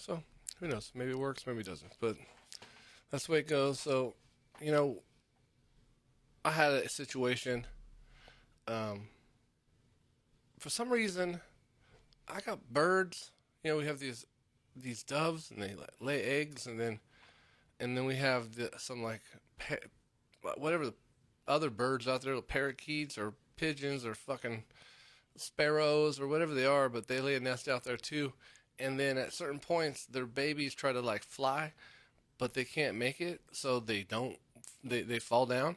So who knows? Maybe it works, maybe it doesn't. But that's the way it goes. So, you know, I had a situation. Um, for some reason, I got birds. You know, we have these doves, and they lay eggs, and then we have some like whatever the other birds out there, parakeets or pigeons or fucking sparrows or whatever they are, but they lay a nest out there too. And then at certain points, their babies try to like fly, but they can't make it, so they don't. They fall down,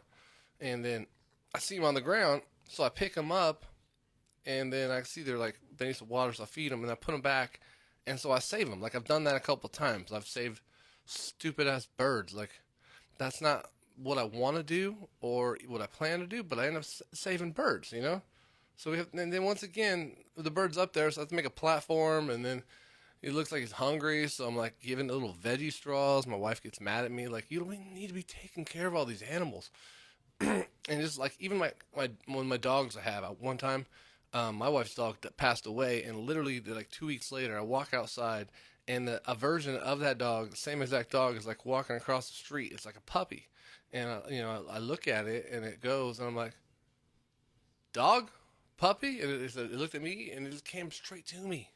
and then I see them on the ground, so I pick them up, and then I see they're like beneath the water, so I feed them, and I put them back, and so I save them. Like I've done that a couple of times. I've saved stupid ass birds. Like that's not what I want to do or what I plan to do, but I end up saving birds. You know. So we have, and then once again, the bird's up there, so I have to make a platform, and then he looks like he's hungry, so I'm like giving little veggie straws. My wife gets mad at me, like, you don't need to be taking care of all these animals. And just like, even when my dogs I have, at one time, my wife's dog passed away, and literally like 2 weeks later, I walk outside, and a version of that dog, the same exact dog, is like walking across the street. It's like a puppy. And, I look at it, and it goes, and I'm like, dog? Puppy? And it looked at me, and it just came straight to me.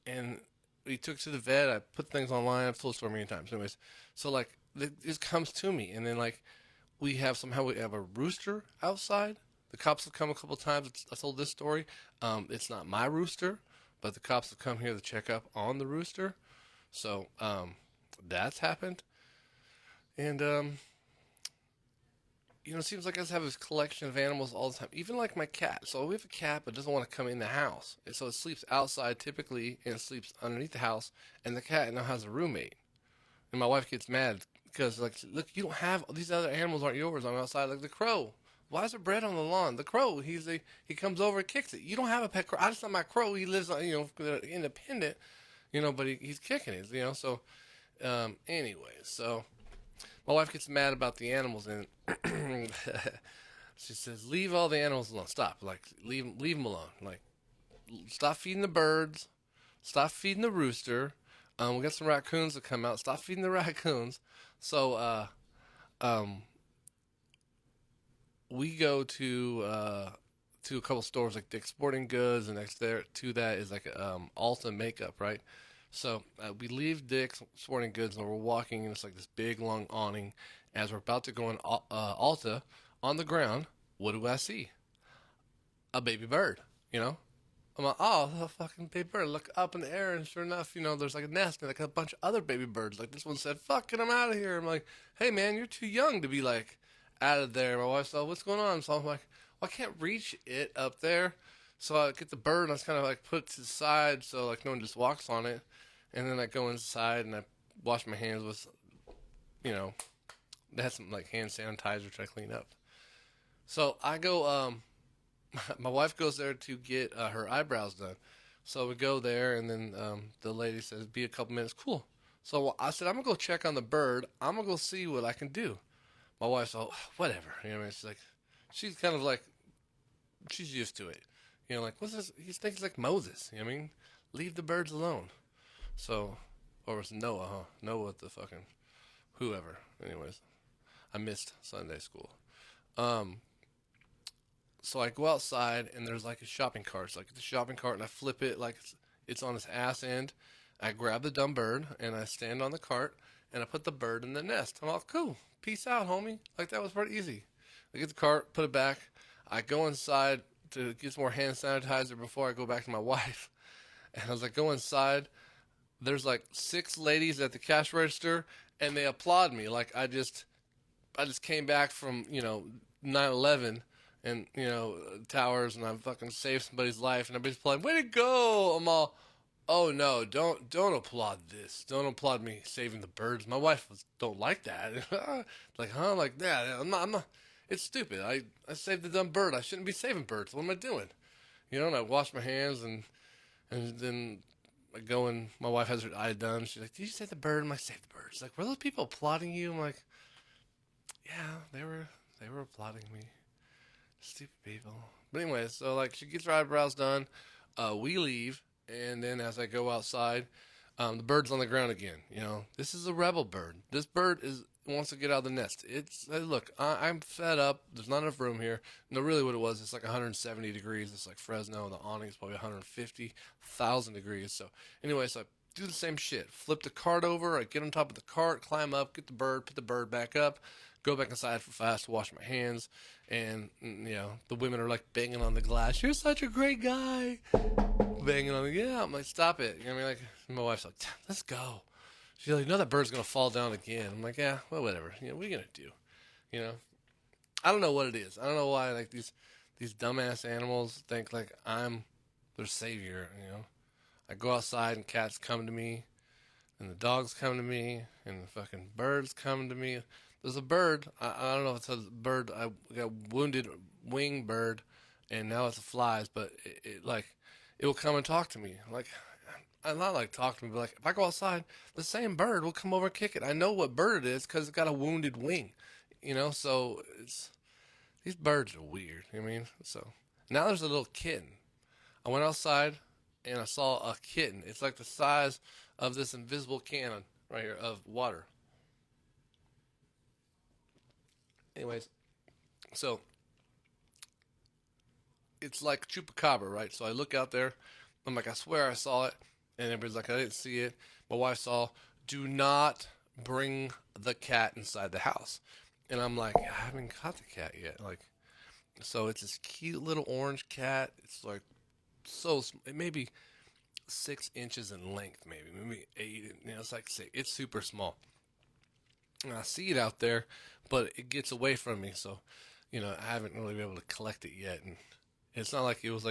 And we took to the vet. I put things online. I've told the story many times. Anyways, so like this comes to me, and then like we have a rooster outside. The cops have come a couple times. I told this story. It's not my rooster, but the cops have come here to check up on the rooster. So that's happened, and it seems like I just have this collection of animals all the time. Even like my cat. So we have a cat, but doesn't want to come in the house. And so it sleeps outside typically, and it sleeps underneath the house. And the cat now has a roommate. And my wife gets mad because, like, look, you don't have these other animals aren't yours. I'm outside like the crow. Why is there bread on the lawn? The crow, he comes over and kicks it. You don't have a pet crow. I just not my crow. He lives on, independent, but he's kicking it, So, anyways, so my wife gets mad about the animals, and she says, "Leave all the animals alone. Stop. Like, leave them alone. Like, stop feeding the birds. Stop feeding the rooster. We got some raccoons that come out. Stop feeding the raccoons." So, um, we go to a couple stores like Dick's Sporting Goods, and next there to that is like Alta makeup, right? So we leave Dick's Sporting Goods, and we're walking, and it's like this big long awning. As we're about to go in Alta, on the ground, what do I see? A baby bird, I'm like, oh, a fucking baby bird. Look up in the air, and sure enough, there's like a nest and like a bunch of other baby birds. Like this one said, "Fucking, I'm out of here." I'm like, "Hey, man, you're too young to be like out of there." My wife's like, "What's going on?" So I'm like, well, I can't reach it up there. So I get the bird, and I just kind of like put it to the side so like no one just walks on it. And then I go inside, and I wash my hands with, you know, they had some like hand sanitizer to clean up. So I go, my wife goes there to get her eyebrows done. So we go there, and then the lady says, "Be a couple minutes." Cool. So I said, "I'm gonna go check on the bird. I'm gonna go see what I can do." My wife's all, "Whatever." You know what I mean? She's like, she's kind of like, she's used to it. Like, what's this? He thinks like Moses. You know what I mean? Leave the birds alone. So, or it's Noah, huh? Noah the fucking whoever. Anyways, I missed Sunday school. Um, so I go outside, and there's like a shopping cart. It's like the shopping cart, and I flip it like it's on its ass end. I grab the dumb bird, and I stand on the cart, and I put the bird in the nest. I'm all, cool. Peace out, homie. Like that was pretty easy. I get the cart, put it back. I go inside to get some more hand sanitizer before I go back to my wife. And I was like, go inside. There's like six ladies at the cash register, and they applaud me like I just came back from 9/11 and towers, and I fucking saved somebody's life, and everybody's applauding. Way to go! I'm all, oh no, don't applaud this. Don't applaud me saving the birds. My wife don't like that. Like, huh? Like that. I'm not. It's stupid. I saved the dumb bird. I shouldn't be saving birds. What am I doing? And I wash my hands, and then I go, and my wife has her eye done. She's like, "Did you save the bird?" I'm like, "Save the bird." She's like, "Were those people applauding you?" I'm like, "Yeah, they were applauding me. Stupid people." But anyway, so like she gets her eyebrows done. We leave, and then as I go outside, The bird's on the ground again. This is a rebel bird. This bird wants to get out of the nest. Hey, look, I'm fed up. There's not enough room here. No, really, what it was, it's like 170 degrees. It's like Fresno. The awning is probably 150,000 degrees. So, anyway, I do the same shit. Flip the cart over. I get on top of the cart, climb up, get the bird, put the bird back up, go back inside for fast to wash my hands. And, the women are like banging on the glass. You're such a great guy. Banging on the, yeah. I'm like, stop it. Like, my wife's like, let's go. She's like, no, that bird's going to fall down again. I'm like, yeah, well, whatever. What are you going to do? I don't know what it is. I don't know why, like, these dumbass animals think, like, I'm their savior, I go outside and cats come to me, and the dogs come to me, and the fucking birds come to me. There's a bird, I don't know if it's a bird, I got wounded wing bird, and now it's a flies, but it will come and talk to me. Like, I'm not like talk to me, but like if I go outside, the same bird will come over and kick it. I know what bird it is because it's got a wounded wing, So these birds are weird. So now there's a little kitten. I went outside and I saw a kitten. It's like the size of this invisible cannon right here of water. Anyways, so it's like chupacabra, right? So I look out there. I'm like, I swear I saw it. And everybody's like, I didn't see it. My wife saw, do not bring the cat inside the house. And I'm like, I haven't caught the cat yet. So it's this cute little orange cat. It's like it may be 6 inches in length, maybe 8. It's like it's super small. And I see it out there, but it gets away from me. So, I haven't really been able to collect it yet. And it's not like it's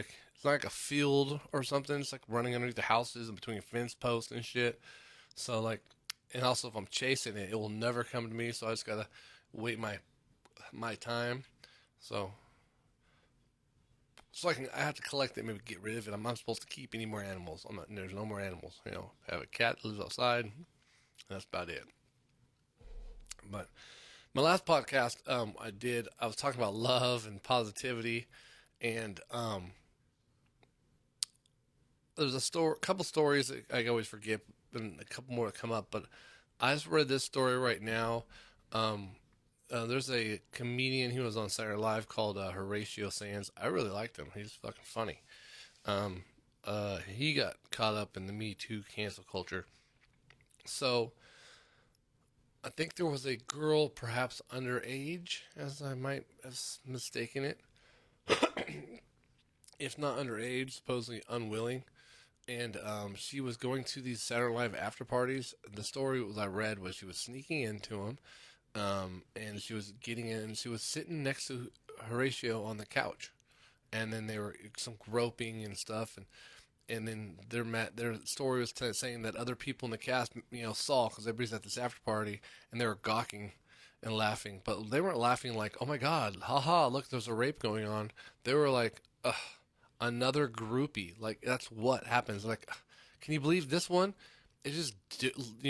not like a field or something. It's like running underneath the houses and between fence posts and shit. So and also if I'm chasing it, it will never come to me. So I just gotta wait my time. So I have to collect it, maybe get rid of it. I'm not supposed to keep any more animals. There's no more animals. I have a cat that lives outside. And that's about it. But my last podcast, I was talking about love and positivity, and there's a couple stories that I always forget, and a couple more to come up. But I just read this story right now. There's a comedian who was on Saturday Night Live called Horatio Sands. I really liked him. He's fucking funny. He got caught up in the Me Too cancel culture. So I think there was a girl, perhaps underage, as I might have mistaken it. If not underage, supposedly unwilling. And she was going to these Saturday Night Live after parties. The story I read was she was sneaking into them, and she was getting in, and she was sitting next to Horatio on the couch. And then they were some groping and stuff, and then their story was saying that other people in the cast, saw, because everybody's at this after party, and they were gawking and laughing. But they weren't laughing like, oh my God, haha, look, there's a rape going on. They were like, ugh. Another groupie. Like, that's what happens. Like, can you believe this one is just,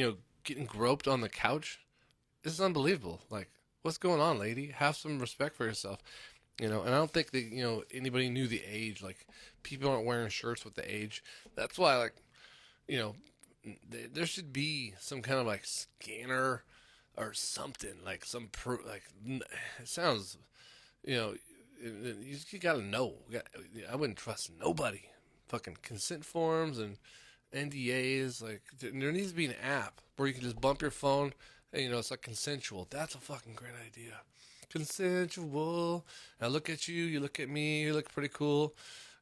getting groped on the couch? This is unbelievable. Like, what's going on, lady? Have some respect for yourself. And I don't think that, anybody knew the age. Like, people aren't wearing shirts with the age. That's why, there should be some kind of, scanner or something. Like, some proof. Like, it sounds, you gotta know. I wouldn't trust nobody. Fucking consent forms and NDAs. Like, there needs to be an app where you can just bump your phone and, it's like consensual. That's a fucking great idea. Consensual. I look at you, you look at me, you look pretty cool.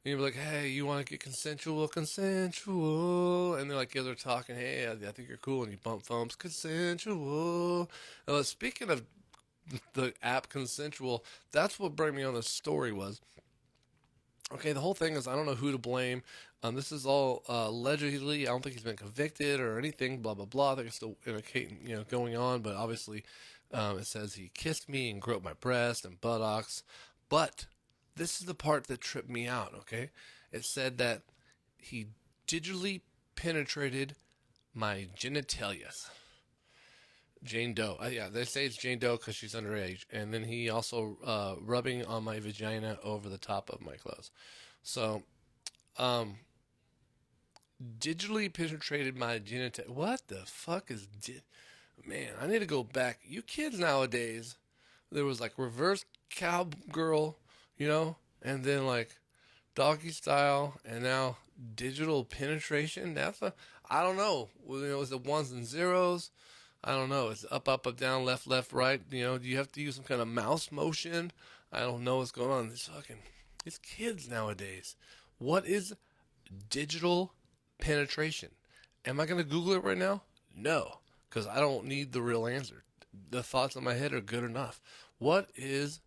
And you're like, hey, you want to get consensual? Consensual. And they're like, yeah, they're talking, hey, I think you're cool. And you bump phones. Consensual. Speaking of the app consensual, that's what brought me on this story was, okay, the whole thing is I don't know who to blame. This is all allegedly. I don't think he's been convicted or anything, blah blah blah. I think it's still going on, but obviously it says he kissed me and groped my breast and buttocks. But this is the part that tripped me out, okay? It said that he digitally penetrated my genitalia. Jane Doe. Yeah, they say it's Jane Doe because she's underage. And then he also rubbing on my vagina over the top of my clothes. So, digitally penetrated my genital. What the fuck is man? I need to go back. You kids nowadays, there was like reverse cowgirl, you know, and then like doggy style, and now digital penetration. That's a I don't know. Well, you know, is it ones and zeros? I don't know. It's up, up, up, down, left, left, right. You know, do you have to use some kind of mouse motion? I don't know what's going on. These kids nowadays. What is digital penetration? Am I going to Google it right now? No, because I don't need the real answer. The thoughts in my head are good enough. What is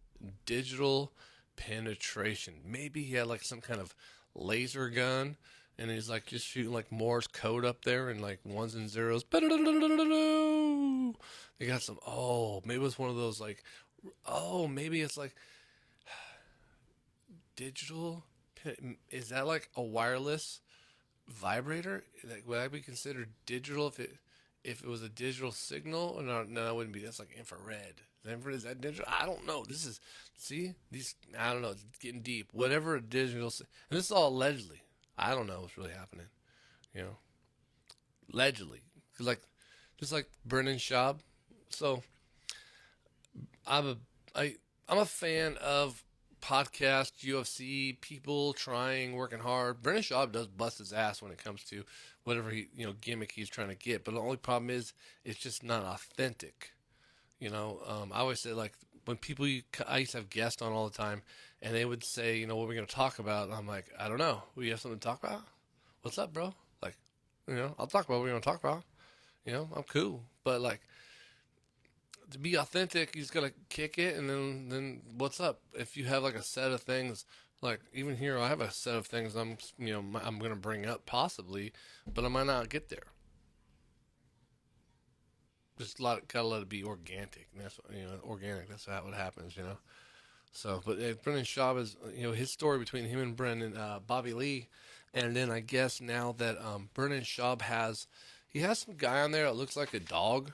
digital penetration? Maybe he had like some kind of laser gun and he's like just shooting like Morse code up there and like ones and zeros. They got some, oh, maybe it's one of those like, oh, maybe it's like digital. Is that like a wireless vibrator? Like, would that be considered digital if it was a digital signal? Or no, no, that wouldn't be. That's like infrared. Is that digital? I don't know. This is see these. I don't know. It's getting deep. Whatever a digital, and this is all allegedly. I don't know what's really happening. You know, allegedly, like just like Brennan Schaub. So I'm a I I'm a fan of podcast UFC people trying, working hard. Brennan Schaub does bust his ass when it comes to whatever gimmick he's trying to get. But the only problem is it's just not authentic. I always say like when I used to have guests on all the time, and they would say, what we're going to talk about. And I'm like, I don't know. We have something to talk about? What's up, bro? Like, I'll talk about what we're going to talk about. I'm cool. But like, to be authentic, you just gotta kick it, and then what's up? If you have like a set of things, like even here, I have a set of things I'm gonna bring up possibly, but I might not get there. Just gotta let it be organic. And that's organic. That's how it happens. So, but Brendan Schaub is his story between him and Brendan Bobby Lee, and then I guess now that Brendan Schaub he has some guy on there that looks like a dog.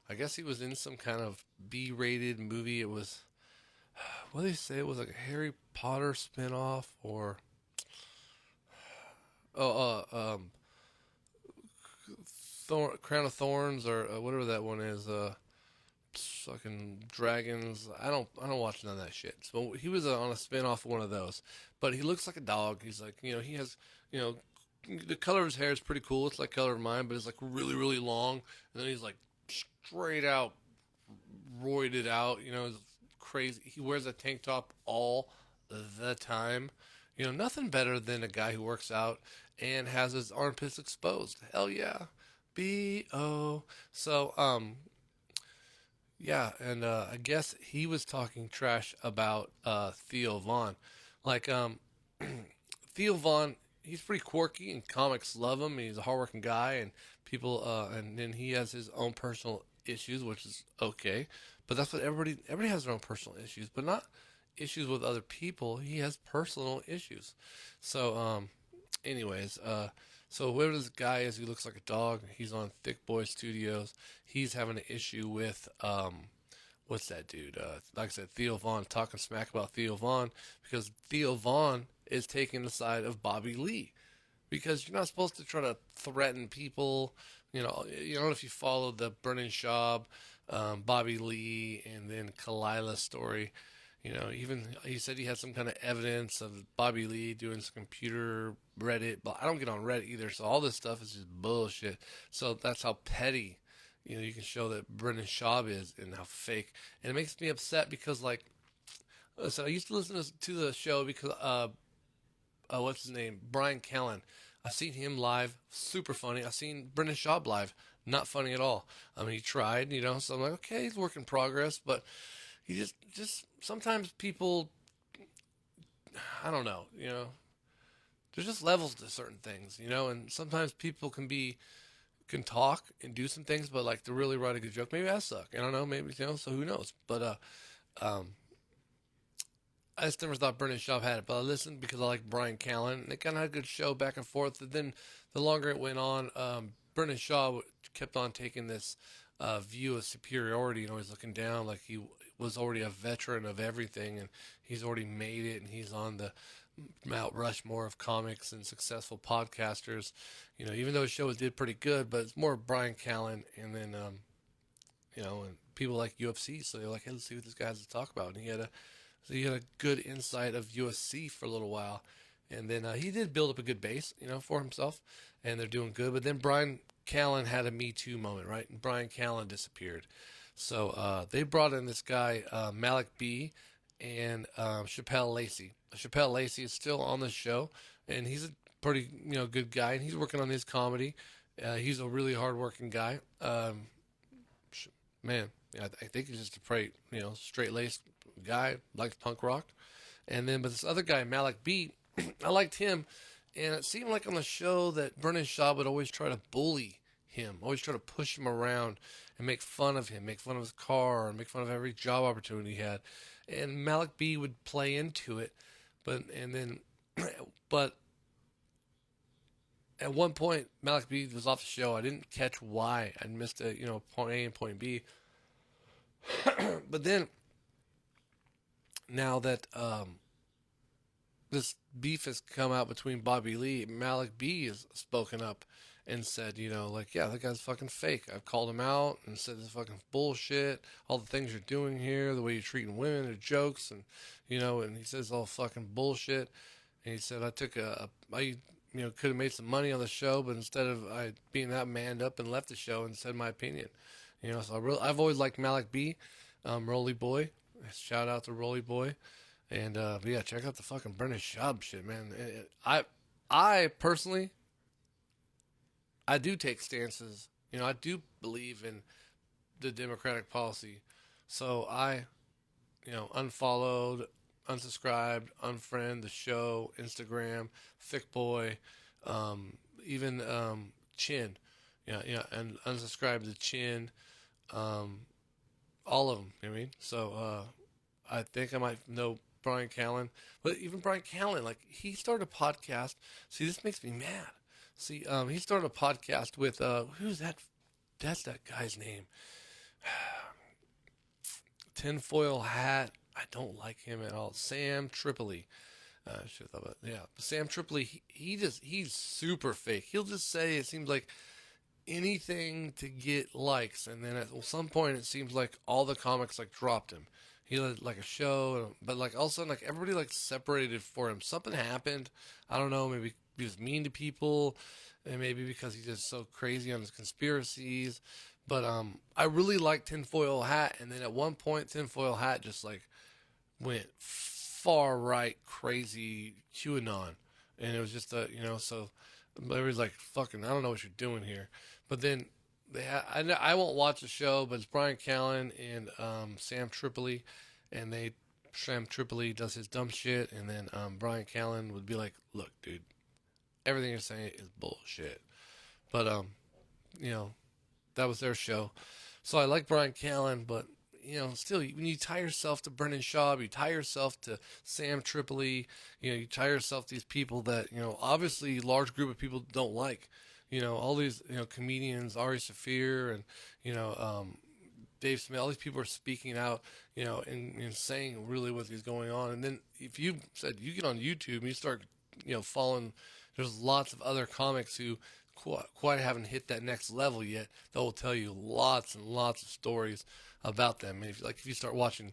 I guess he was in some kind of B-rated movie. It was, what did they say? It was like a Harry Potter spinoff or, oh, Crown of Thorns or whatever that one is. Fucking dragons. I don't watch none of that shit. So he was on a spinoff of one of those, but he looks like a dog. He's like, he has, the color of his hair is pretty cool. It's like color of mine, but it's like really, really long. And then he's like straight out, roided out, it's crazy. He wears a tank top all the time. Nothing better than a guy who works out and has his armpits exposed. Hell yeah. B-O. So, yeah, and I guess he was talking trash about Theo Vaughn. Like, Theo Vaughn, he's pretty quirky, and comics love him. He's a hardworking guy, and people, and then he has his own personal issues, which is okay. But that's what everybody has their own personal issues, but not issues with other people. He has personal issues. So, anyways, so whoever this guy is who looks like a dog, he's on Thick Boy Studios. He's having an issue with what's that dude? Like I said, Theo Vaughn, talking smack about Theo Vaughn because Theo Vaughn is taking the side of Bobby Lee. Because you're not supposed to try to threaten people. You know if you follow the Brennan Schaub, Bobby Lee, and then Kalila's story. Even he said he had some kind of evidence of Bobby Lee doing some computer Reddit, but I don't get on Reddit either, so all this stuff is just bullshit. So that's how petty, you can show that Brendan Schaub is and how fake. And it makes me upset because, like, so I used to listen to the show because, what's his name? Brian Callen. I've seen him live, super funny. I've seen Brendan Schaub live, not funny at all. I mean, he tried, so I'm like, okay, he's work in progress, but he just sometimes people, I don't know, there's just levels to certain things, and sometimes people can talk and do some things, but like to really write a good joke, maybe I suck. I don't know, maybe, so who knows? But I just never thought Brendan Schaub had it, but I listened because I like Brian Callen, and they kind of had a good show back and forth. And then the longer it went on, Brendan Schaub kept on taking this view of superiority, always looking down like he was already a veteran of everything, and he's already made it, and he's on Mount Rushmore of comics and successful podcasters. Even though his show did pretty good, but it's more Brian Callen, and then and people like UFC. So they're like, hey, let's see what this guy has to talk about. And he had a good insight of USC for a little while, and then he did build up a good base, for himself, and they're doing good. But then Brian Callen had a Me Too moment, right? And Brian Callen disappeared. So they brought in this guy, Malik B, and Chappelle Lacey. Chappelle Lacey is still on the show, and he's a pretty good guy, and he's working on his comedy. He's a really hardworking guy. Man, I think he's just a pretty straight laced guy, likes punk rock. But this other guy, Malik B, I liked him, and it seemed like on the show that Brennan Schaub would always try to bully him, always try to push him around and make fun of him, make fun of his car, and make fun of every job opportunity he had. And Malik B would play into it, but at one point Malik B was off the show. I didn't catch why. I missed point A and point B. But then, now that this beef has come out between Bobby Lee, Malik B has spoken up and said, yeah, that guy's fucking fake. I've called him out and said this fucking bullshit. All the things you're doing here, the way you're treating women, are jokes, and and he says all fucking bullshit. And he said I could have made some money on the show, but instead of I being that manned up and left the show and said my opinion. So I've always liked Malik B, Rolly Boy. Shout out to Rolly Boy. And but yeah, check out the fucking Brennan Schaub shit, man. I personally, I do take stances. I do believe in the Democratic policy. So I, unfollowed, unsubscribed, unfriend the show, Instagram, Thick Boy, even Chin. And unsubscribe to Chin. All of them, you know what I mean? So I think I might know Brian Callen. But even Brian Callen, like, he started a podcast. See, this makes me mad. See, he started a podcast with, who's that? That's that guy's name. Tinfoil Hat. I don't like him at all. Sam Tripoli. I should have thought about it. Yeah. Sam Tripoli, he's super fake. He'll just say, it seems like, anything to get likes, and then at some point it seems like all the comics like dropped him. He had like a show, but like all of a sudden, like everybody like separated for him. Something happened. I don't know. Maybe he was mean to people, and maybe because he's just so crazy on his conspiracies. But I really liked Tinfoil Hat, and then at one point Tinfoil Hat just like went far right, crazy QAnon, and it was just so everybody's like, fucking, I don't know what you're doing here. But then I won't watch the show, but it's Brian Callen and Sam Tripoli, and Sam Tripoli does his dumb shit, and then Brian Callen would be like, look, dude, everything you're saying is bullshit. But that was their show. So I like Brian Callen, but still, when you tie yourself to Brennan Schaub, you tie yourself to Sam Tripoli, you tie yourself to these people that, obviously a large group of people don't like. All these, comedians, Ari Shaffir and, Dave Smith, all these people are speaking out, and saying really what is going on. And then if you said, you get on YouTube and you start, following, there's lots of other comics who quite haven't hit that next level yet. That will tell you lots and lots of stories about them. And if you start watching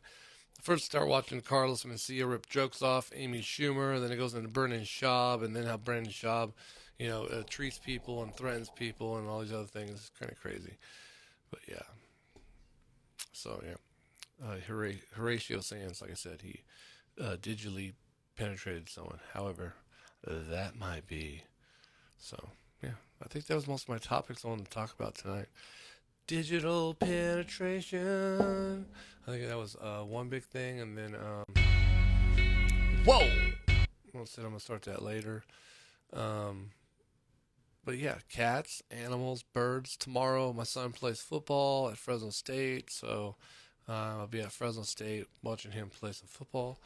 Carlos Mencia rip jokes off Amy Schumer, then it goes into Brennan Schaub, and then how Brennan Schaub, treats people and threatens people and all these other things. It's kind of crazy. But yeah. So yeah. Horatio Sands, like I said, he digitally penetrated someone. However, that might be. So yeah, I think that was most of my topics I wanted to talk about tonight. Digital penetration. I think that was one big thing, and then whoa. I'm gonna start that later. But yeah, cats, animals, birds. Tomorrow, my son plays football at Fresno State, so I'll be at Fresno State watching him play some football.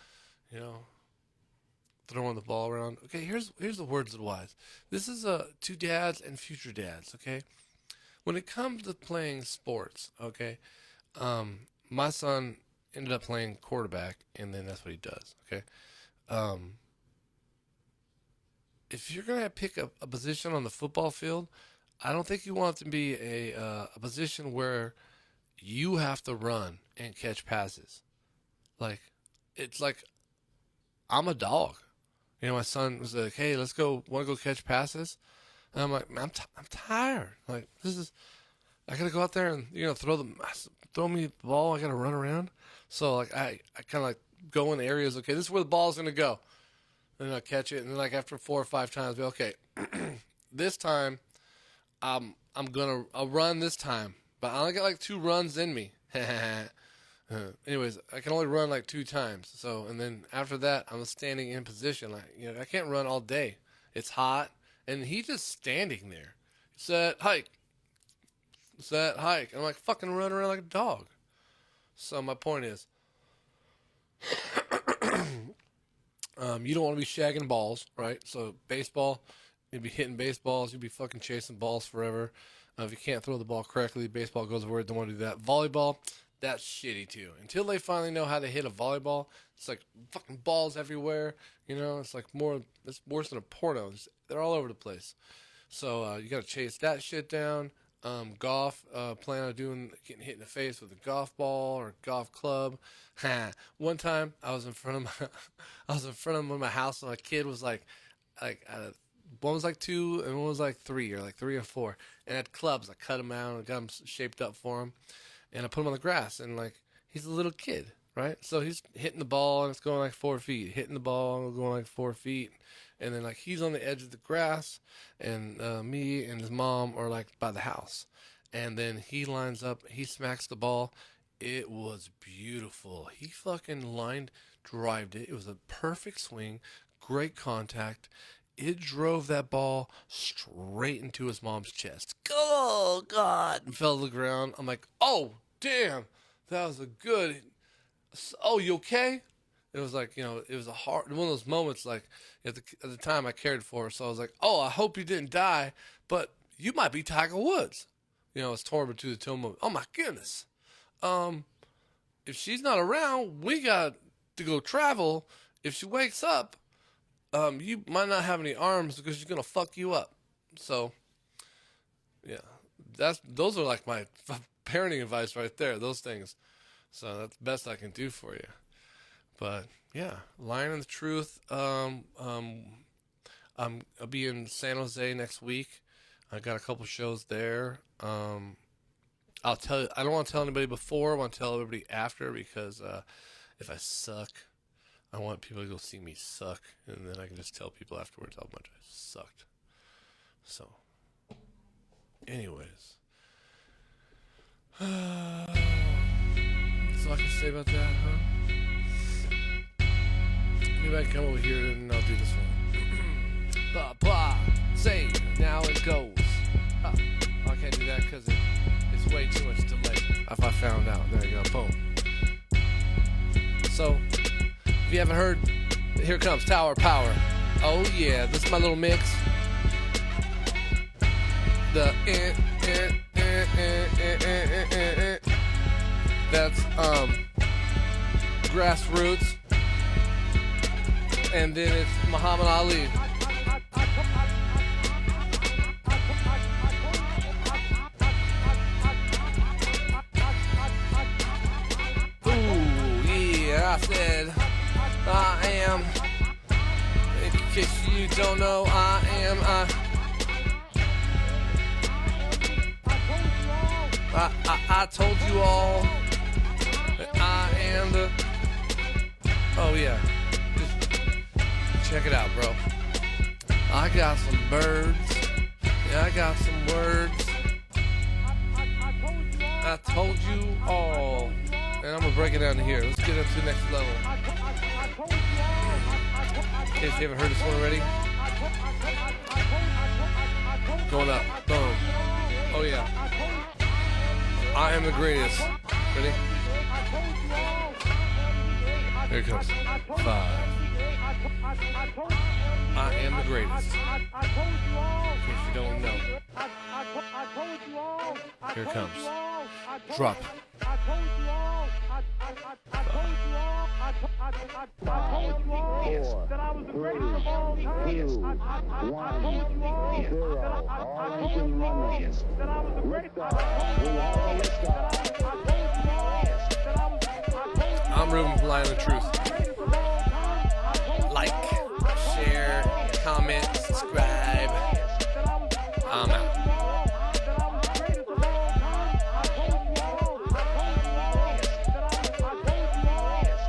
Throwing the ball around. Okay, here's the words of the wise. This is to dads and future dads. Okay. When it comes to playing sports, okay, my son ended up playing quarterback, and then that's what he does, okay? if you're gonna pick a position on the football field, I don't think you want it to be a position where you have to run and catch passes. Like, it's like I'm a dog. You know, my son was like, "Hey, let's go. Want to go catch passes?" And I'm like, "Man, I'm tired. Like, this is I gotta go out there and throw me the ball. I gotta run around." So like I kind of like go in areas. Okay, this is where the ball's gonna go. And I catch it, and then like after 4 or 5 times, be okay. This time, I'll run this time, but I only got like 2 runs in me. Anyways, I can only run like 2 times. So, and then after that, I'm standing in position. Like, you know, I can't run all day. It's hot, and he's just standing there. Set, hike. Set, hike. And I'm like fucking running around like a dog. So my point is, you don't want to be shagging balls, right? So baseball, you'd be hitting baseballs. You'd be fucking chasing balls forever. If you can't throw the ball correctly, baseball goes over it. Don't want to do that. Volleyball, that's shitty too. Until they finally know how to hit a volleyball, it's like fucking balls everywhere. You know, it's like it's worse than a porno. They're all over the place. So you got to chase that shit down. Golf, plan on getting hit in the face with a golf ball or a golf club. One time I was in front of my house, and my kid was like one was like 2 and one was like 3, or like 3 or 4, and had clubs. I cut them out and got them shaped up for him, and I put him on the grass, and like he's a little kid, right? So he's hitting the ball and it's going like 4 feet, hitting the ball and going like 4 feet. And then like he's on the edge of the grass, and me and his mom are like by the house. And then he lines up, he smacks the ball. It was beautiful. He fucking drived it. It was a perfect swing, great contact. It drove that ball straight into his mom's chest. Oh God! And fell to the ground. I'm like, oh damn, that was a good. Oh, you okay? It was like, you know, it was one of those moments, like, at the time I cared for her, so I was like, oh, I hope you didn't die, but you might be Tiger Woods. You know, it's torn between the two moments. Oh, my goodness. If she's not around, we got to go travel. If she wakes up, you might not have any arms because she's going to fuck you up. So, yeah, those are like my parenting advice right there, those things. So that's the best I can do for you. But yeah, lying in the truth. I'll be in San Jose next week. I got a couple shows there. I'll tell you. I don't want to tell anybody before. I want to tell everybody after, because if I suck, I want people to go see me suck, and then I can just tell people afterwards how much I sucked. So, anyways, that's all I can say about that, huh? Maybe I can come over here and I'll do this one. Blah, blah, say, now it goes. Huh. Oh, I can't do that because it's way too much delay. If I found out. There you go, boom. So, if you haven't heard, here comes Tower Power. Oh yeah, this is my little mix. The that's Grassroots. And then it's Muhammad Ali. Ooh, yeah, I said, I am. In case you don't know, I told you all that I am the. Oh, yeah. Check it out, bro. I got some birds. Yeah, I got some words. I told you all. And I'm going to break it down to here. Let's get up to the next level. In case you haven't heard this one already. Going up. Boom. Oh, yeah. I am the greatest. Ready? Here it comes. 5. I am the greatest. In case you don't know. Here it comes. Drop. 5. that I was the greatest of all time. 2, 1, 0. All engine running. That I was the greatest of all time. I'm Reuben, Lion of Truth. Like, share, comment, subscribe.